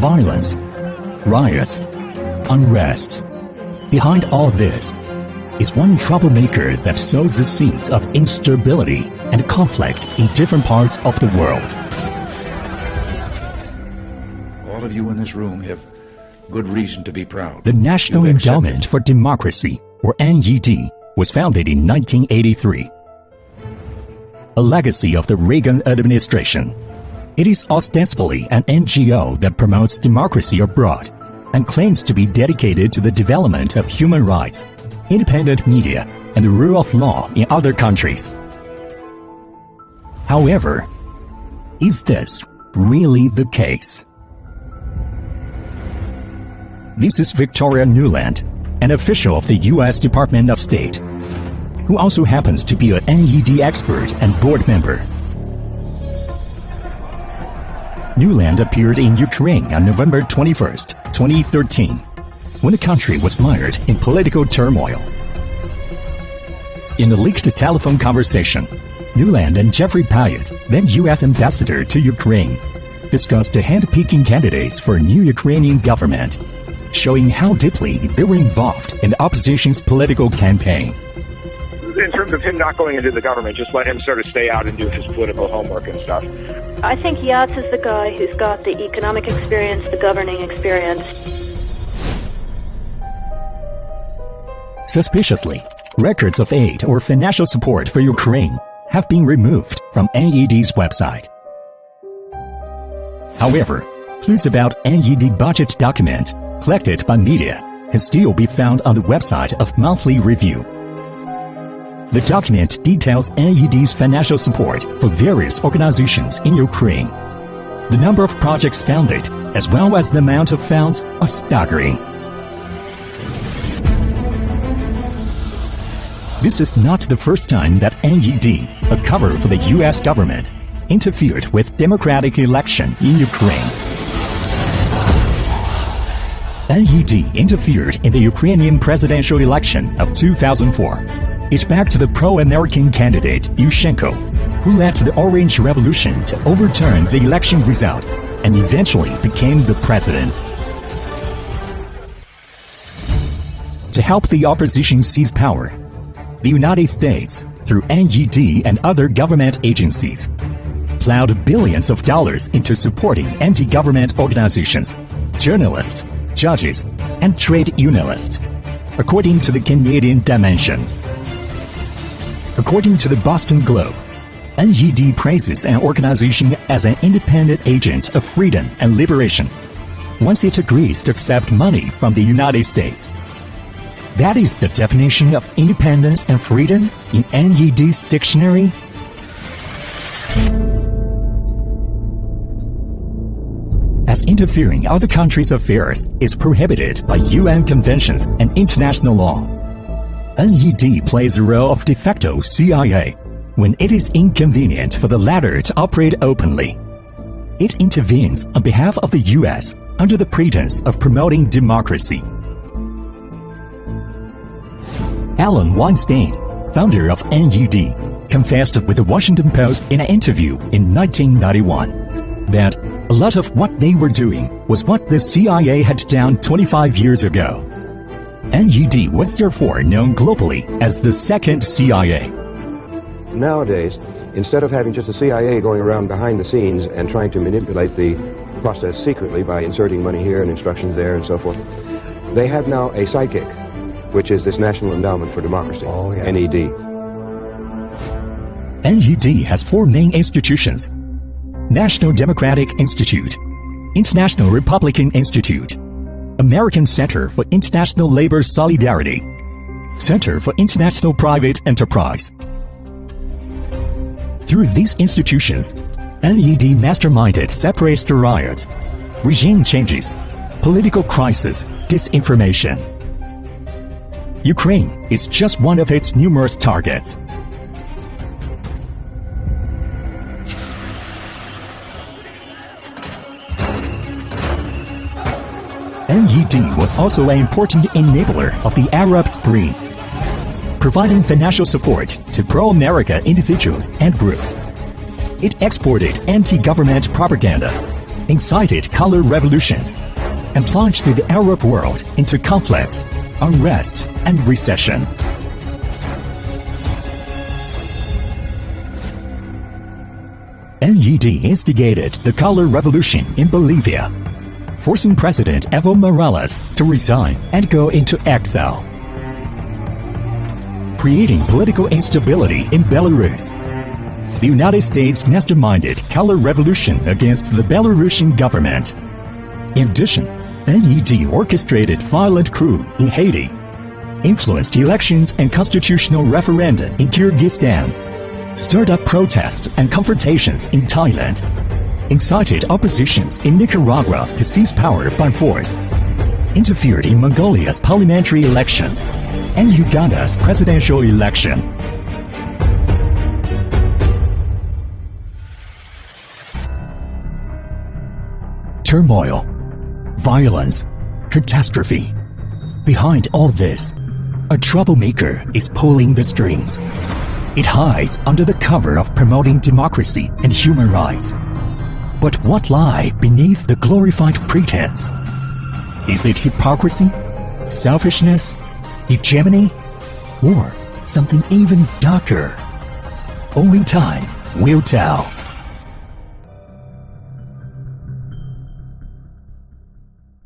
violence, riots, unrest. Behind all this is one troublemaker that sows the seeds of instability and conflict in different parts of the world. All of you in this room have good reason to be proud. The National Endowment for Democracy, or NED, was founded in 1983. A legacy of the Reagan administration. It is ostensibly an NGO that promotes democracy abroad and claims to be dedicated to the development of human rights, independent media, and the rule of law in other countries. However, is this really the case? This is Victoria Newland, an official of the U.S. Department of State, who also happens to be an NED expert and board member. Newland appeared in Ukraine on November 21, 2013, when the country was mired in political turmoil. In a leaked telephone conversation, Newland and Jeffrey Pyatt, then U.S. ambassador to Ukraine, discussed handpicking candidates for a new Ukrainian government, showing how deeply they were involved in the opposition's political campaign. In terms of him not going into the government, just let him sort of stay out and do his political homework and stuff. I think Yats is the guy who's got the economic experience, the governing experience. Suspiciously, records of aid or financial support for Ukraine have been removed from NED's website. However, clues about NED budget document collected by media can still be found on the website of Monthly Review. The document details NED's financial support for various organizations in Ukraine. The number of projects funded, as well as the amount of funds, are staggering. This is not the first time that NED, a cover for the U.S. government, interfered with democratic election in Ukraine. NED interfered in the Ukrainian presidential election of 2004. It backed the pro-American candidate Yushchenko, who led the Orange Revolution to overturn the election result and eventually became the president. To help the opposition seize power, the United States, through NED and other government agencies, plowed billions of dollars into supporting anti-government organizations, journalists, judges, and trade unionists, according to the Canadian Dimension. According to the Boston Globe, NED praises an organization as an independent agent of freedom and liberation once it agrees to accept money from the United States. That is the definition of independence and freedom in NED's dictionary. As interfering other countries' affairs is prohibited by UN conventions and international law, NED plays the role of de facto CIA when it is inconvenient for the latter to operate openly. It intervenes on behalf of the U.S. under the pretense of promoting democracy. Alan Weinstein, founder of NED, confessed with the Washington Post in an interview in 1991 that a lot of what they were doing was what the CIA had done 25 years ago. NED was therefore known globally as the second CIA. Nowadays, instead of having just the CIA going around behind the scenes and trying to manipulate the process secretly by inserting money here and instructions there and so forth, they have now a sidekick, which is this National Endowment for Democracy, NED. NED has four main institutions: National Democratic Institute, International Republican Institute, American Center for International Labor Solidarity, Center for International Private Enterprise. Through these institutions, NED masterminded separatist riots, regime changes, political crisis, disinformation. Ukraine is just one of its numerous targets. NED was also an important enabler of the Arab Spring, providing financial support to pro-America individuals and groups. It exported anti-government propaganda, incited color revolutions and plunged the Arab world into conflicts, unrest, and recession. NED instigated the color revolution in Bolivia, forcing President Evo Morales to resign and go into exile, creating political instability in Belarus. The United States masterminded color revolution against the Belarusian government. In addition, NED orchestrated violent coup in Haiti, influenced elections and constitutional referenda in Kyrgyzstan, stirred up protests and confrontations in Thailand, incited oppositions in Nicaragua to seize power by force, interfered in Mongolia's parliamentary elections and Uganda's presidential election. Turmoil, violence, catastrophe. Behind all this, a troublemaker is pulling the strings. It hides under the cover of promoting democracy and human rights. But what lies beneath the glorified pretense? Is it hypocrisy, selfishness, hegemony, or something even darker? Only time will tell.